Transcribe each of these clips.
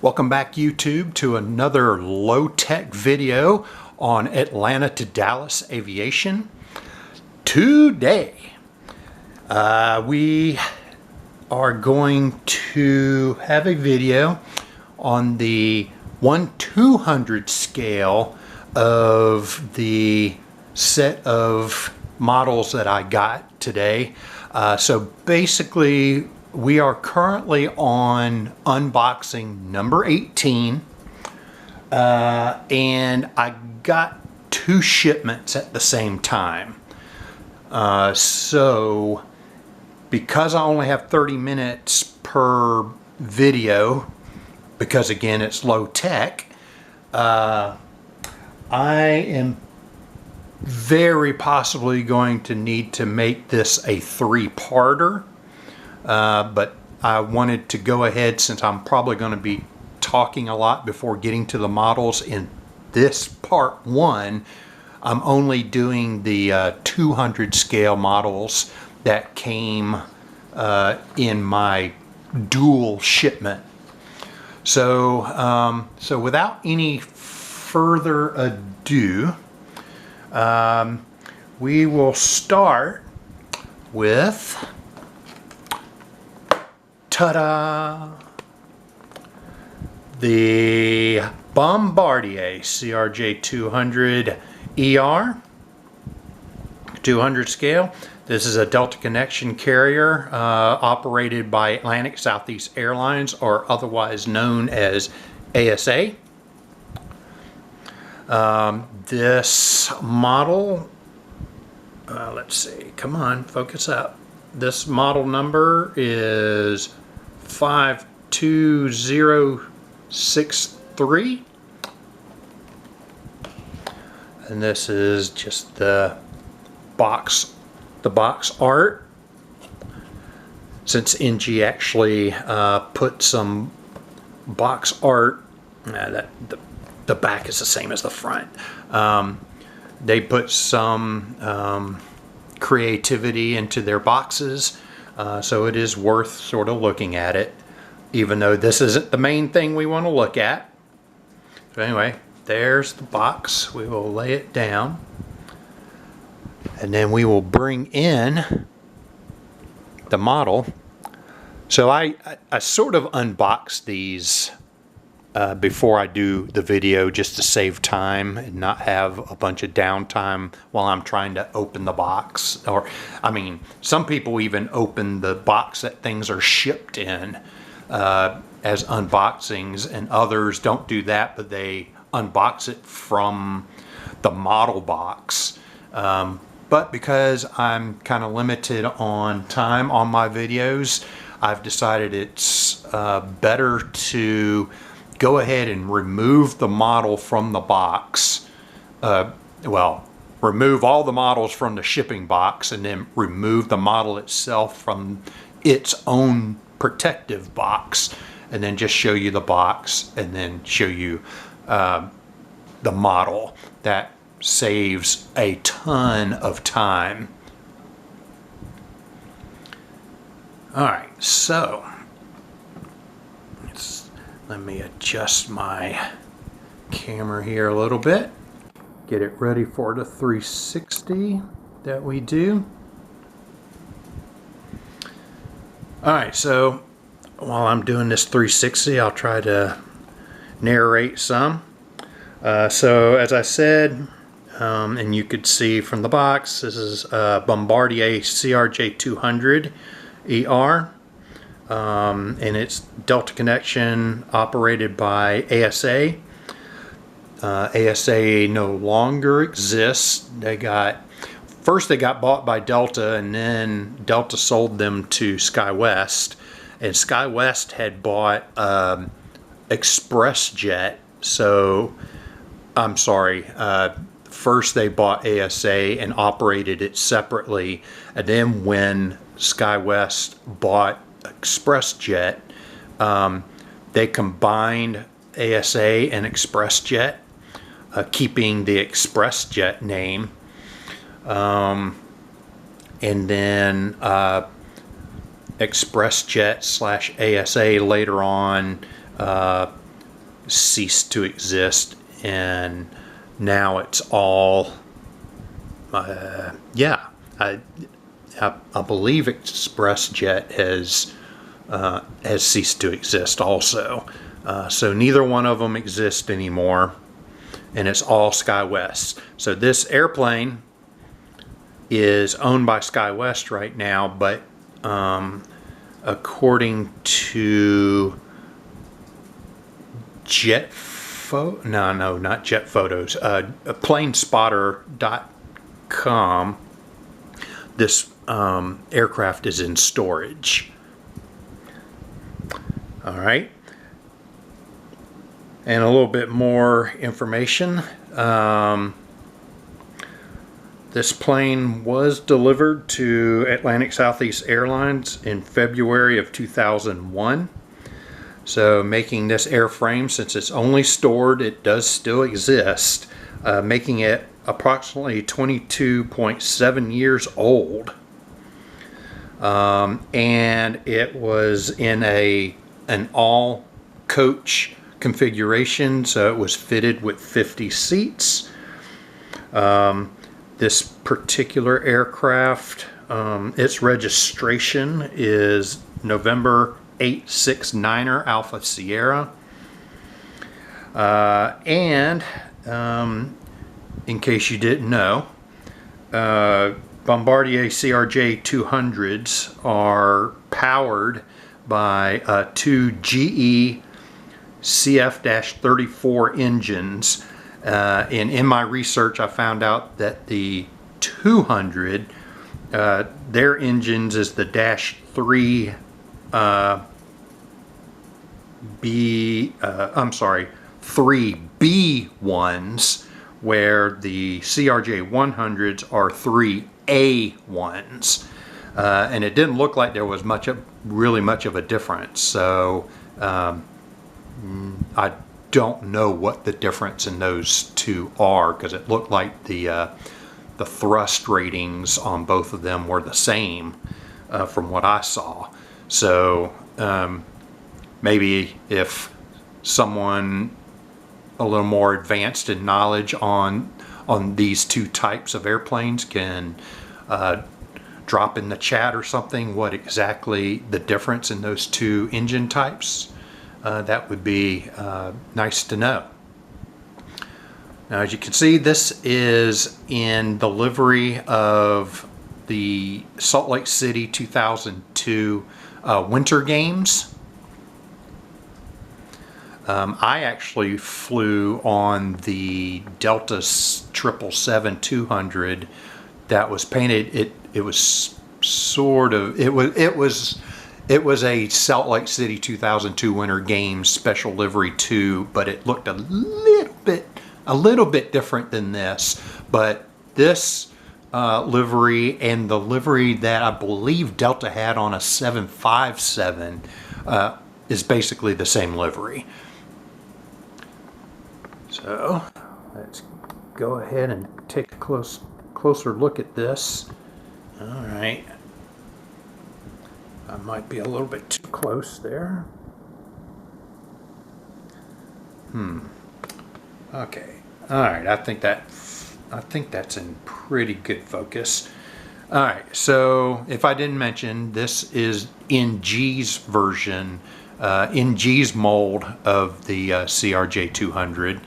Welcome back, YouTube, to another low-tech video on Atlanta to Dallas aviation. Today, we are going to have a video on the 1/200 scale of the set of models that I got today. So basically, we are currently on unboxing number 18, and I got two shipments at the same time. So because I only have 30 minutes per video, because again it's low tech, I am very possibly going to need to make this a three-parter. But I wanted to go ahead, since I'm probably going to be talking a lot before getting to the models in this part one. I'm only doing the 200 scale models that came in my dual shipment. So, so without any further ado, we will start with, ta-da! The Bombardier CRJ 200 ER, 200 scale. This is a Delta Connection carrier operated by Atlantic Southeast Airlines, or otherwise known as ASA. This model, let's see, come on, focus up. This model number is 52063, and this is just the box art. Since NG actually put some box art, that the back is the same as the front. They put some creativity into their boxes, so it is worth sort of looking at it, even though this isn't the main thing we want to look at. So anyway, there's the box. We will lay it down, and then we will bring in the model. So I sort of unbox these before I do the video, just to save time and not have a bunch of downtime while I'm trying to open the box. Or, I mean, some people even open the box that things are shipped in as unboxings, and others don't do that, but they unbox it from the model box. But because I'm kind of limited on time on my videos, I've decided it's better to go ahead and remove the model from the box. Well, remove all the models from the shipping box, and then remove the model itself from its own protective box, and then just show you the box, and then show you the model. That saves a ton of time. All right, so let me adjust my camera here a little bit. Get it ready for the 360 that we do. Alright, so while I'm doing this 360, I'll try to narrate some. So as I said, and you could see from the box, this is Bombardier CRJ 200 ER. And it's Delta Connection operated by ASA. ASA no longer exists. First they got bought by Delta, and then Delta sold them to SkyWest, and SkyWest had bought ExpressJet. So I'm sorry, first they bought ASA and operated it separately, and then when SkyWest bought ExpressJet, they combined ASA and ExpressJet, keeping the ExpressJet name, and then ExpressJet / ASA later on ceased to exist, and now it's all yeah, I believe ExpressJet has ceased to exist also. So neither one of them exists anymore, and it's all SkyWest. So this airplane is owned by SkyWest right now, but according to not Jet Photos, planespotter.com, this aircraft is in storage. All right. And a little bit more information. This plane was delivered to Atlantic Southeast Airlines in February of 2001. So making this airframe, since it's only stored, it does still exist, making it approximately 22.7 years old. And it was in an all-coach configuration, so it was fitted with 50 seats. This particular aircraft, its registration is November 869er Alpha Sierra. And in case you didn't know, Bombardier CRJ 200s are powered by two GE CF-34 engines. And in my research, I found out that the 200, their engines is the Dash 3 3B ones, where the CRJ 100s are 3A1s. And it didn't look like there was really much of a difference. So I don't know what the difference in those two are, because it looked like the thrust ratings on both of them were the same from what I saw. So maybe if someone a little more advanced in knowledge on these two types of airplanes can drop in the chat or something what exactly the difference in those two engine types, that would be nice to know. Now, as you can see, this is in the livery of the Salt Lake City 2002 Winter Games. I actually flew on the Delta 777-200 that was painted. It was sort of, it was a Salt Lake City 2002 Winter Games special livery too, but it looked a little bit different than this. But this livery and the livery that I believe Delta had on a 757 is basically the same livery. So let's go ahead and take a closer look at this. All right. I might be a little bit too close there. Okay. All right. I think that's in pretty good focus. All right. So if I didn't mention, this is NG's version, NG's mold of the CRJ 200.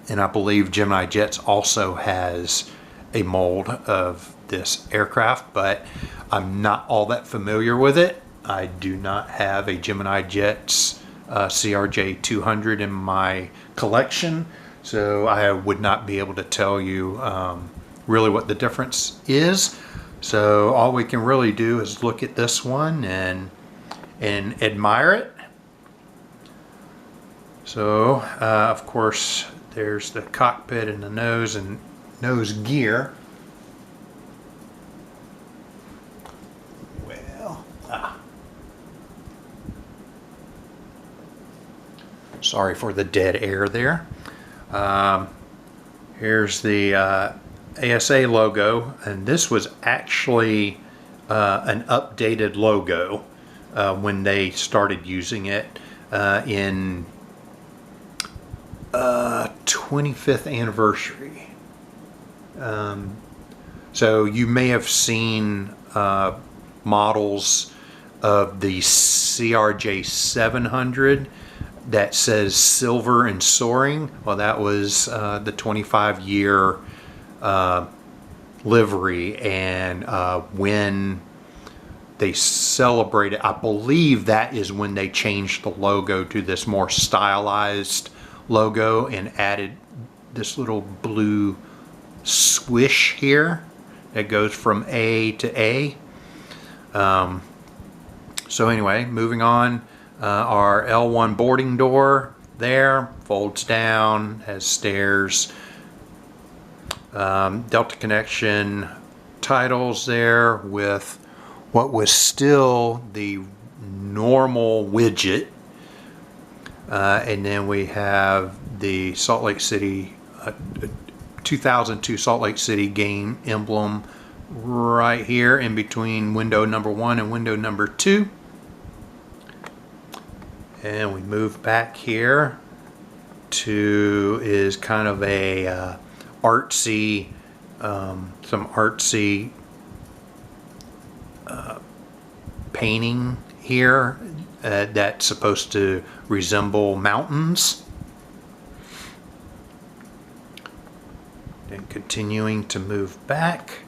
And I believe Gemini Jets also has a mold of this aircraft, but I'm not all that familiar with it. I do not have a Gemini Jets CRJ 200 in my collection, so I would not be able to tell you really what the difference is. So all we can really do is look at this one and admire it. So of course there's the cockpit and the nose and nose gear. Well, sorry for the dead air there. Here's the ASA logo, and this was actually an updated logo when they started using it. in 25th anniversary. So you may have seen models of the CRJ 700 that says silver and soaring. Well, that was the 25-year livery, and when they celebrated, I believe that is when they changed the logo to this more stylized logo and added this little blue swish here that goes from A to A. So anyway, moving on, our L1 boarding door there folds down, has stairs, Delta connection titles there with what was still the normal widget, and then we have the Salt Lake City 2002 Salt Lake City game emblem right here in between window number 1 and window number 2. And we move back here to is kind of a artsy, some artsy painting here that's supposed to resemble mountains. Then continuing to move back,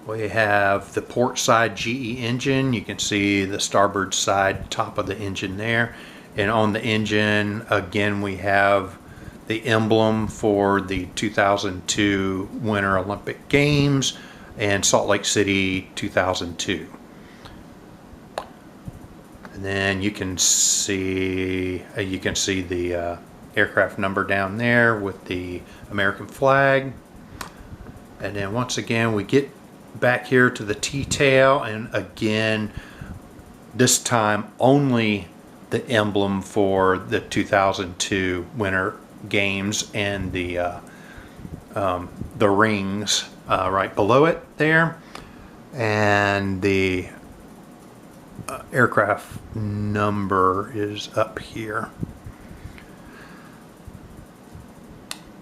we have the port side GE engine. You can see the starboard side top of the engine there. And on the engine, again, we have the emblem for the 2002 Winter Olympic Games and Salt Lake City 2002. And then you can see the aircraft number down there with the American flag. And then once again, we get back here to the T-tail, and again, this time only the emblem for the 2002 Winter Games and the rings right below it there, and the aircraft number is up here.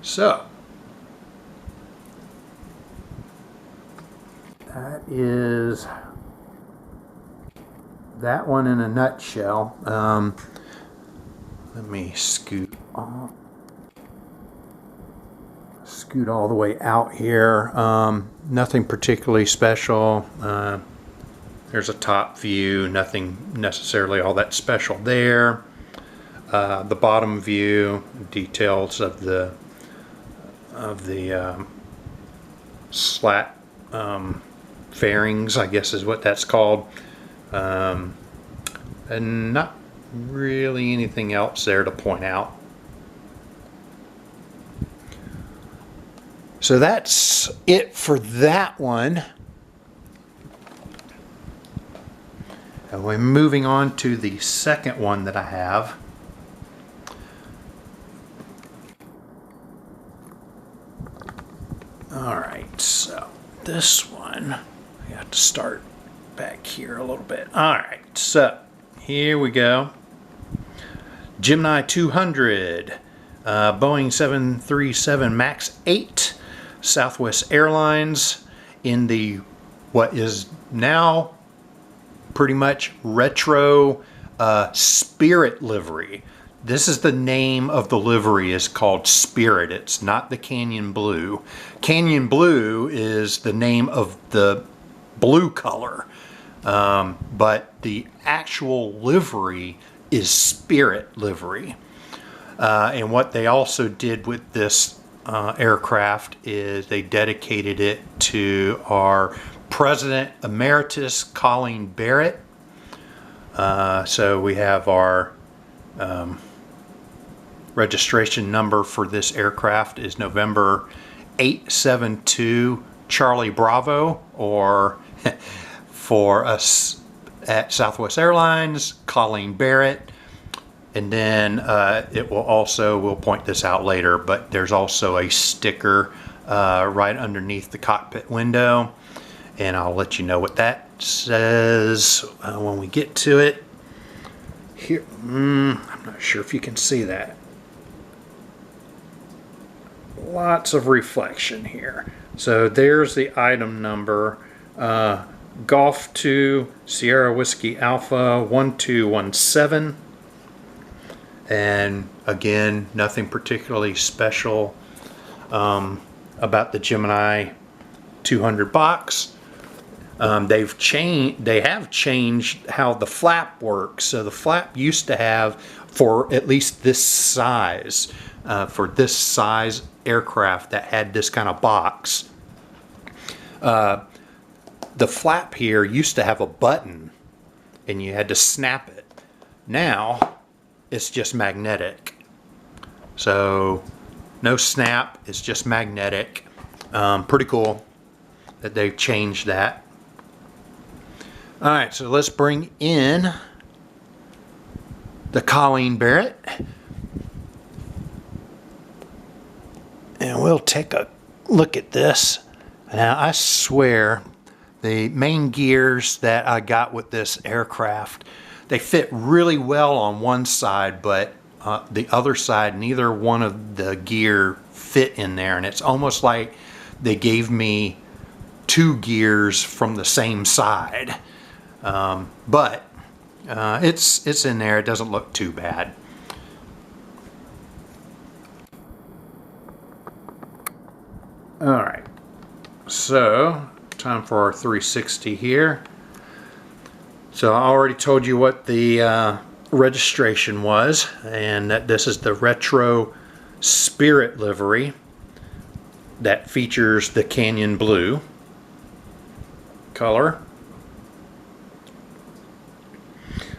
So that is that one in a nutshell. Let me scoot all the way out here. Nothing particularly special. There's a top view, nothing necessarily all that special there. The bottom view, details of the slat fairings, I guess is what that's called. And not really anything else there to point out. So that's it for that one. And we're moving on to the second one that I have. Alright, so this one, I have to start back here a little bit. Alright, so here we go. Gemini 200, Boeing 737 MAX 8, Southwest Airlines in the what is now pretty much retro Spirit livery. This is the name of the livery, is called Spirit. It's not the Canyon Blue. Canyon Blue is the name of the blue color, but the actual livery is Spirit livery. And what they also did with this aircraft is they dedicated it to our President Emeritus Colleen Barrett. So we have our registration number for this aircraft is November 872 Charlie Bravo, or for us at Southwest Airlines, Colleen Barrett. And then it will also, we'll point this out later, but there's also a sticker right underneath the cockpit window, and I'll let you know what that says when we get to it. here, I'm not sure if you can see that. Lots of reflection here. So there's the item number, Golf 2 Sierra Whiskey Alpha 1217. And again, nothing particularly special about the Gemini 200 box. They have changed how the flap works. So the flap used to have, for at least this size, aircraft that had this kind of box, the flap here used to have a button and you had to snap it. Now it's just magnetic. So no snap, it's just magnetic. Pretty cool that they've changed that. Alright, so let's bring in the Colleen Barrett. And we'll take a look at this. Now I swear the main gears that I got with this aircraft, they fit really well on one side, but the other side, neither one of the gear fit in there. And it's almost like they gave me two gears from the same side. But it's in there. It doesn't look too bad. Alright, so time for our 360 here. So I already told you what the registration was, and that this is the Retro Spirit livery that features the Canyon Blue color.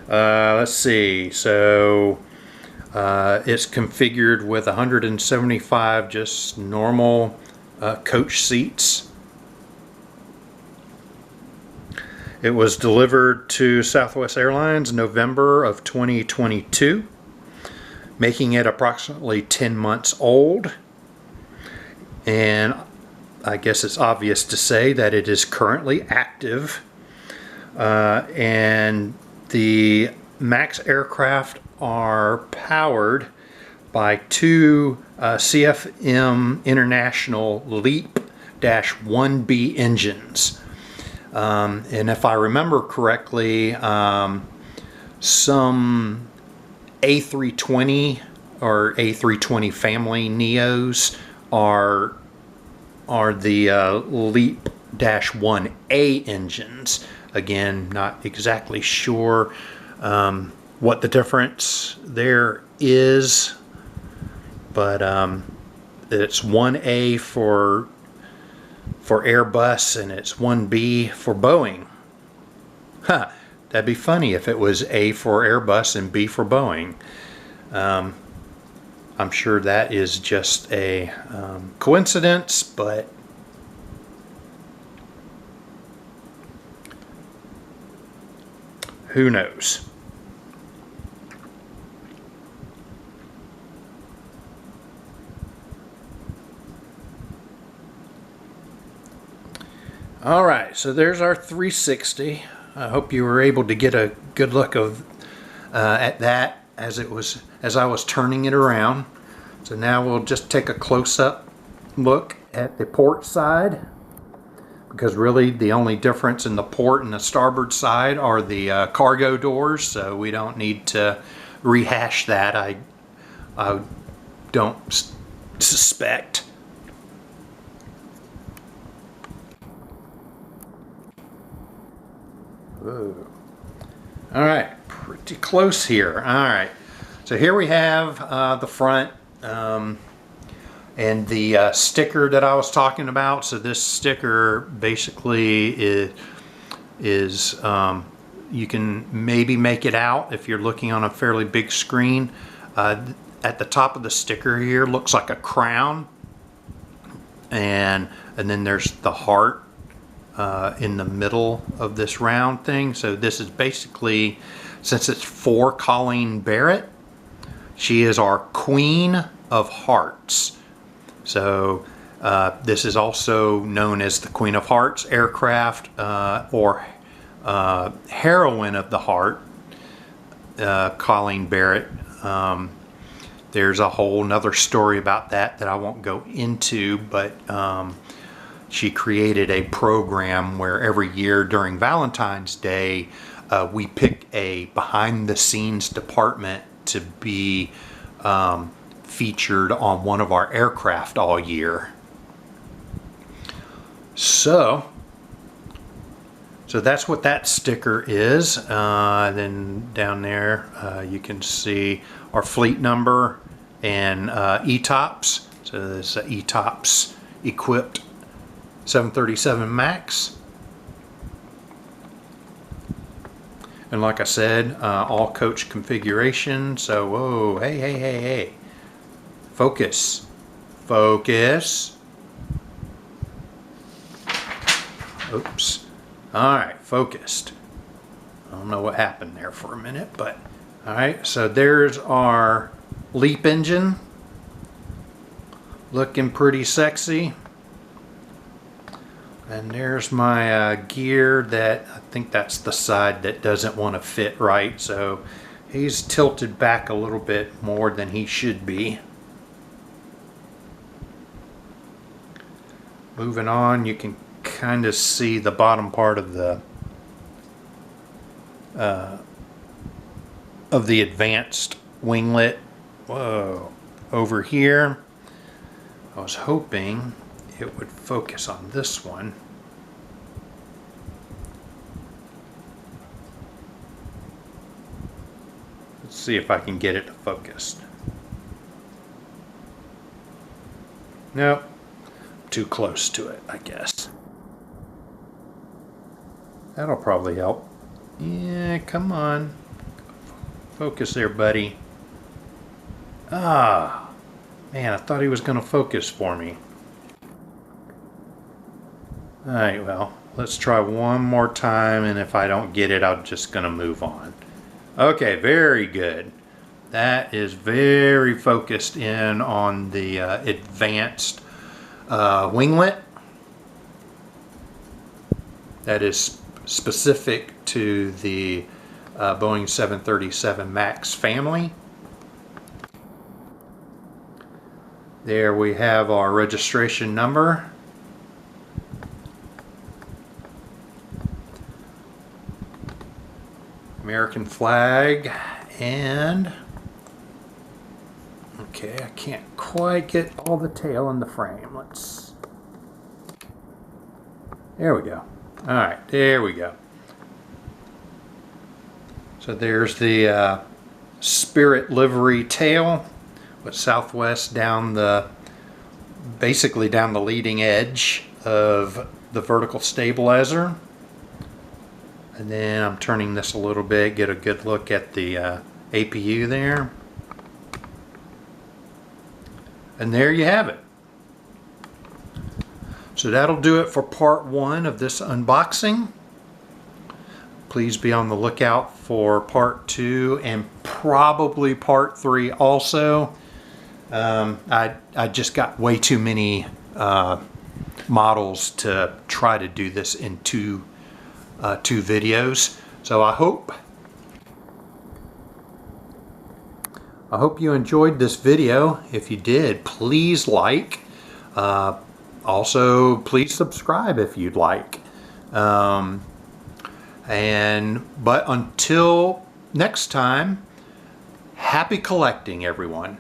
Let's see, so it's configured with 175 just normal coach seats. It was delivered to Southwest Airlines November of 2022, making it approximately 10 months old. And I guess it's obvious to say that it is currently active. And the MAX aircraft are powered by two CFM International LEAP-1B engines. And if I remember correctly, some A320 or A320 family Neos are the LEAP-1A engines. Again, not exactly sure what the difference there is, but it's 1A for Airbus and it's 1B for Boeing. Huh, that'd be funny if it was A for Airbus and B for Boeing. I'm sure that is just a coincidence, but who knows? All right, so there's our 360. I hope you were able to get a good look at that as I was turning it around. So now we'll just take a close-up look at the port side, because really the only difference in the port and the starboard side are the cargo doors. So we don't need to rehash that. I don't suspect. Ooh. All right, pretty close here. All right, so here we have the front and the sticker that I was talking about. So this sticker basically is you can maybe make it out if you're looking on a fairly big screen. At the top of the sticker here looks like a crown, and then there's the heart in the middle of this round thing. So this is basically, since it's for Colleen Barrett, she is our Queen of Hearts. So this is also known as the Queen of Hearts aircraft, or Heroine of the Heart. Colleen Barrett. There's a whole nother story about that I won't go into, but she created a program where every year during Valentine's Day we pick a behind-the-scenes department to be featured on one of our aircraft all year. So that's what that sticker is. Then down there you can see our fleet number and ETOPS. So this is ETOPS equipped 737 MAX. And like I said, all coach configuration. So whoa, hey. Focus. Oops. Alright, focused. I don't know what happened there for a minute, but alright, so there's our LEAP engine. Looking pretty sexy. And there's my gear that, I think that's the side that doesn't want to fit right, so he's tilted back a little bit more than he should be. Moving on, you can kind of see the bottom part of the advanced winglet. Whoa, over here. I was hoping it would focus on this one. Let's see if I can get it focused. Nope, too close to it, I guess. That'll probably help. Yeah, come on. Focus there, buddy. Ah, man, I thought he was going to focus for me. Alright, well, let's try one more time, and if I don't get it, I'm just going to move on. Okay, very good. That is very focused in on the advanced winglet. That is specific to the Boeing 737 MAX family. There we have our registration number. American flag, and okay, I can't quite get all the tail in the frame. There we go. Alright, there we go. So there's the Spirit livery tail with Southwest down basically down the leading edge of the vertical stabilizer. And then I'm turning this a little bit, get a good look at the APU there. And there you have it. So that'll do it for part one of this unboxing. Please be on the lookout for part two and probably part three also. I just got way too many models to try to do this in two videos. So I hope you enjoyed this video. If you did, please like. Also, please subscribe if you'd like. But until next time, happy collecting, everyone.